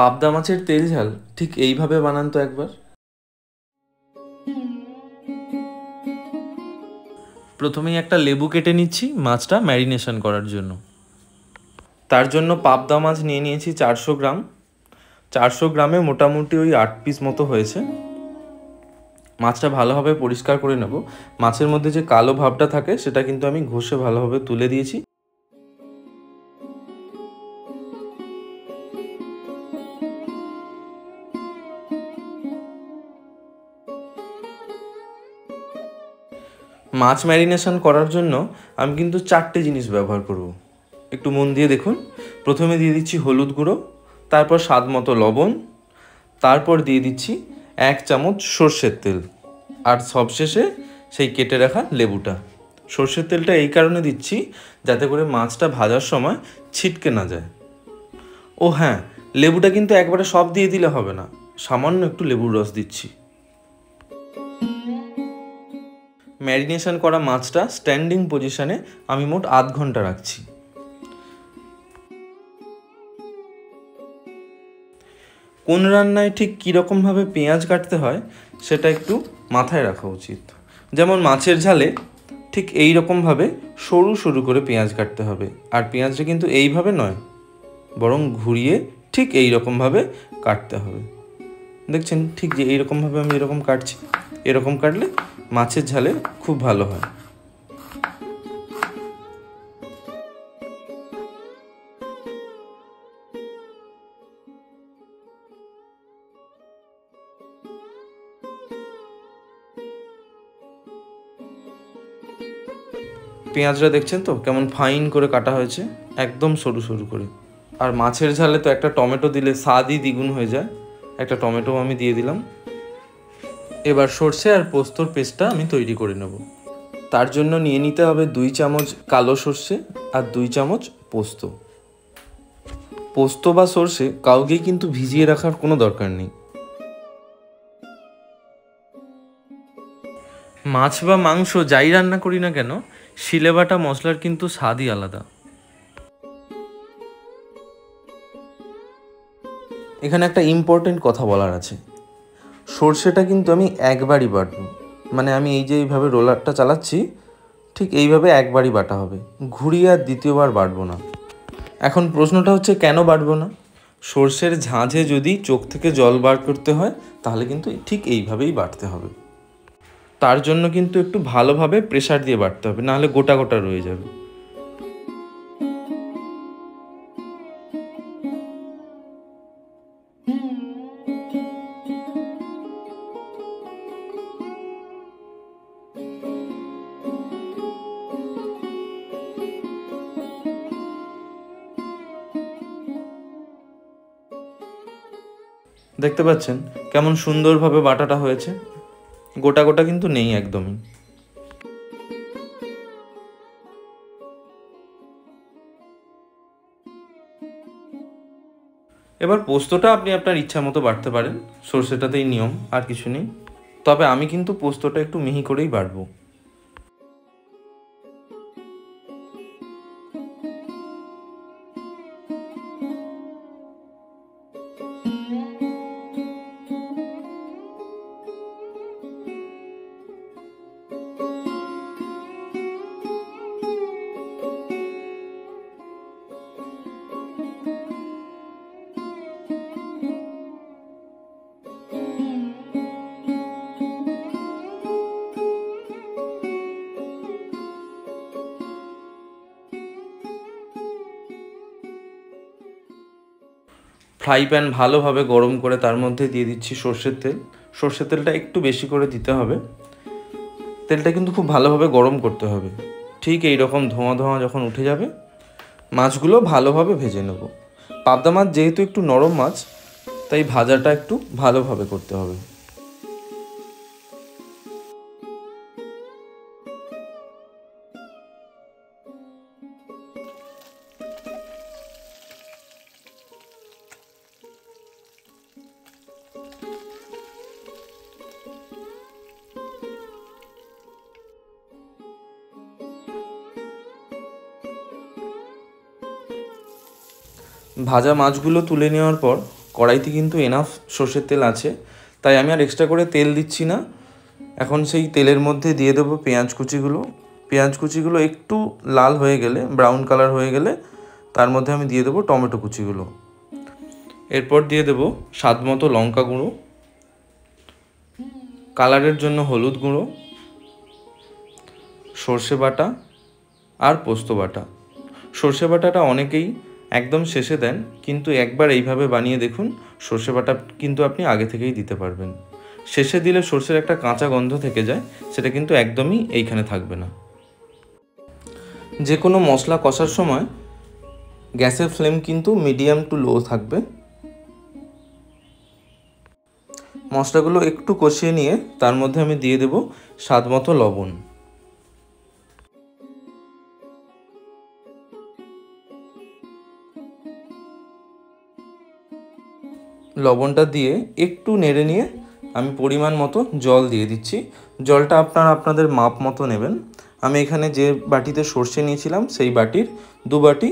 পাবদা মাছের তেল ঝাল ঠিক এইভাবে বানান তো একবার। প্রথমেই একটা লেবু কেটে নিচ্ছি মাছটা ম্যারিনেশন করার জন্য। তার জন্য পাবদা মাছ নিয়ে নিয়েছি 400 গ্রাম। 400 গ্রামে মোটামুটি ওই 8 পিস মতো হয়েছে। মাছটা ভালোভাবে পরিষ্কার করে নেব। মাছের মধ্যে যে কালো ভাবটা থাকে সেটা কিন্তু আমি ঘষে ভালোভাবে তুলে দিয়েছি। মাছ ম্যারিনেশন করার জন্য আমি কিন্তু 4টে জিনিস ব্যবহার করব, একটু মন দিয়ে দেখুন। প্রথমে দিয়ে দিচ্ছি হলুদ গুঁড়ো, তারপর স্বাদ মতো লবণ, তারপর দিয়ে দিচ্ছি 1 চামচ সর্ষের তেল, আর সবশেষে সেই কেটে রাখা লেবুটা। সর্ষের তেলটা এই কারণে দিচ্ছি যাতে করে মাছটা ভাজার সময় ছিটকে না যায়। ও হ্যাঁ, লেবুটা কিন্তু একবারে সব দিয়ে দিলে হবে না, সামান্য একটু লেবুর রস দিচ্ছি। ম্যারিনেশন করা মাছটা স্ট্যান্ডিং পজিশনে আমি মোট আধ ঘন্টা রাখছি। কোন রান্নায় ঠিক কীরকমভাবে পেঁয়াজ কাটতে হয় সেটা একটু মাথায় রাখা উচিত। যেমন মাছের ঝালে ঠিক এই রকমভাবে সরু সরু করে পেঁয়াজ কাটতে হবে, আর পেঁয়াজটা কিন্তু এইভাবে নয়, বরং ঘুরিয়ে ঠিক এই রকমভাবে কাটতে হবে। দেখছেন ঠিক যে এইরকমভাবে আমি এরকম কাটছি, এরকম কাটলে মাছের ঝালে খুব ভালো হয়। পেঁয়াজটা দেখছেন তো কেমন ফাইন করে কাটা হয়েছে, একদম সরু সরু করে। আর মাছের ঝালে তো একটা টমেটো দিলে স্বাদই দ্বিগুণ হয়ে যায়। একটা টমেটো আমি দিয়ে দিলাম। এবার সর্ষে আর পোস্তর পেস্টটা আমি তৈরি করে নেব। তার জন্য নিয়ে নিতে হবে 2 চামচ কালো সর্ষে আর 2 চামচ পোস্ত। পোস্ত বা সর্ষে কাউকেই কিন্তু ভিজিয়ে রাখার কোনো দরকার নেই। মাছ বা মাংস যাই রান্না করি না কেন, শিলে বাটা মশলার কিন্তু স্বাদই আলাদা। এখানে একটা ইম্পর্টেন্ট কথা বলার আছে। সর্ষেটা কিন্তু আমি একবারই বাটবো, মানে আমি এই যে এইভাবে রোলারটা চালাচ্ছি ঠিক এইভাবে একবারই বাটা হবে, ঘুরিয়ে আর দ্বিতীয়বার বাটবো না। এখন প্রশ্নটা হচ্ছে কেন বাটবো না? সর্ষের ঝাঁঝে যদি চোখ থেকে জল বার করতে হয় তাহলে কিন্তু ঠিক এইভাবেই বাটতে হবে। তার জন্য কিন্তু একটু ভালোভাবে প্রেসার দিয়ে বাটতে হবে, নাহলে গোটা গোটা রয়ে যাবে। দেখতে পাচ্ছেন কেমন সুন্দরভাবে বাটাটা হয়েছে, গোটা গোটা কিন্তু নেই একদমই। এবার পোস্তটা আপনি আপনার ইচ্ছা মতো বাটতে পারেন, সর্ষেটাতেই নিয়ম, আর কিছু নেই। তবে আমি কিন্তু পোস্তটা একটু মিহি করেই বাটবো। ফ্রাই প্যান ভালোভাবে গরম করে তার মধ্যে দিয়ে দিচ্ছি সর্ষের তেল। সর্ষের তেলটা একটু বেশি করে দিতে হবে। তেলটা কিন্তু খুব ভালোভাবে গরম করতে হবে। ঠিক এই রকম ধোঁয়া ধোঁয়া যখন উঠে যাবে মাছগুলো ভালোভাবে ভেজে নেব। পাবদা মাছ যেহেতু একটু নরম মাছ, তাই ভাজাটা একটু ভালোভাবে করতে হবে। ভাজা মাছগুলো তুলে নেওয়ার পর কড়াইতে কিন্তু এনাফ সর্ষের তেল আছে, তাই আমি আর এক্সট্রা করে তেল দিচ্ছি না। এখন সেই তেলের মধ্যে দিয়ে দেবো পেঁয়াজ কুচিগুলো। পেঁয়াজ কুচিগুলো একটু লাল হয়ে গেলে, ব্রাউন কালার হয়ে গেলে তার মধ্যে আমি দিয়ে দেবো টমেটো কুচিগুলো। এরপর দিয়ে দেবো স্বাদ মতো লঙ্কা গুঁড়ো, কালারের জন্য হলুদ গুঁড়ো, সর্ষে বাটা আর পোস্ত বাটা। সর্ষে বাটাটা অনেকেই একদম শেষে দেন, কিন্তু একবার এইভাবে বানিয়ে দেখুন, সর্ষে বাটা কিন্তু আপনি আগে থেকেই দিতে পারবেন। শেষে দিলে সর্ষের একটা কাঁচা গন্ধ থেকে যায়, সেটা কিন্তু একদমই এইখানে থাকবে না। যে কোনো মশলা কষার সময় গ্যাসের ফ্লেম কিন্তু মিডিয়াম টু লো থাকবে। মশলাগুলো একটু কষিয়ে নিয়ে তার মধ্যে আমি দিয়ে দেব স্বাদ মতো লবণ। লবণটা দিয়ে একটু নেড়ে নিয়ে আমি পরিমাণ মতো জল দিয়ে দিচ্ছি। জলটা আপনারা আপনাদের মাপ মতো নেবেন। আমি এখানে যে বাটিতে সর্ষে নিয়েছিলাম সেই বাটির 2 বাটি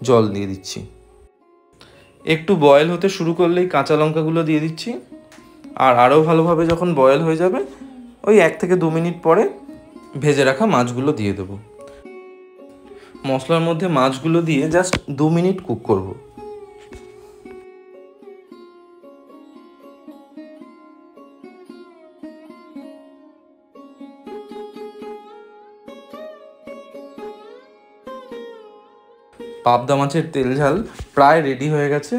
জল দিয়ে দিচ্ছি। একটু বয়েল হতে শুরু করলেই কাঁচা লঙ্কাগুলো দিয়ে দিচ্ছি। আর আরও ভালোভাবে যখন বয়েল হয়ে যাবে, ওই 1 থেকে 2 মিনিট পরে ভেজে রাখা মাছগুলো দিয়ে দেবো। মশলার মধ্যে মাছগুলো দিয়ে জাস্ট 2 মিনিট কুক করব। পাবদা মাছের তেল ঝাল প্রায় রেডি হয়ে গেছে।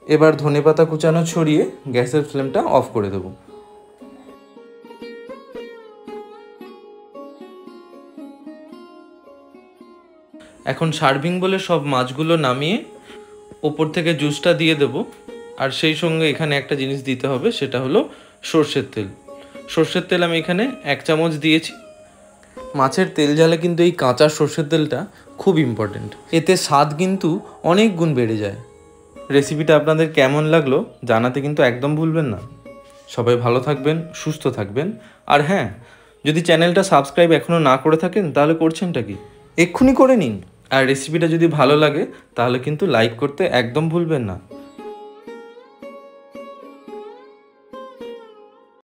এবার ধনেপাতা কুচানো ছড়িয়ে গ্যাসের ফ্লেমটা অফ করে দেব। এখন সার্ভিং বলে সব মাছগুলো নামিয়ে ওপর থেকে জুসটা দিয়ে দেব। আর সেই সঙ্গে এখানে একটা জিনিস দিতে হবে, সেটা হলো সর্ষের তেল। সর্ষের তেল আমি এখানে 1 চামচ দিয়েছি। মাছের তেল ঝালে কিন্তু এই কাঁচা সর্ষের তেলটা খুব ইম্পর্টেন্ট, এতে স্বাদ কিন্তু অনেক গুণ বেড়ে যায়। রেসিপিটা আপনাদের কেমন লাগলো জানাতে কিন্তু একদম ভুলবেন না। সবাই ভালো থাকবেন, সুস্থ থাকবেন। আর হ্যাঁ, যদি চ্যানেলটা সাবস্ক্রাইব এখনও না করে থাকেন তাহলে করছেনটা কি, এক্ষুনি করে নিন। আর রেসিপিটা যদি ভালো লাগে তাহলে কিন্তু লাইক করতে একদম ভুলবেন না।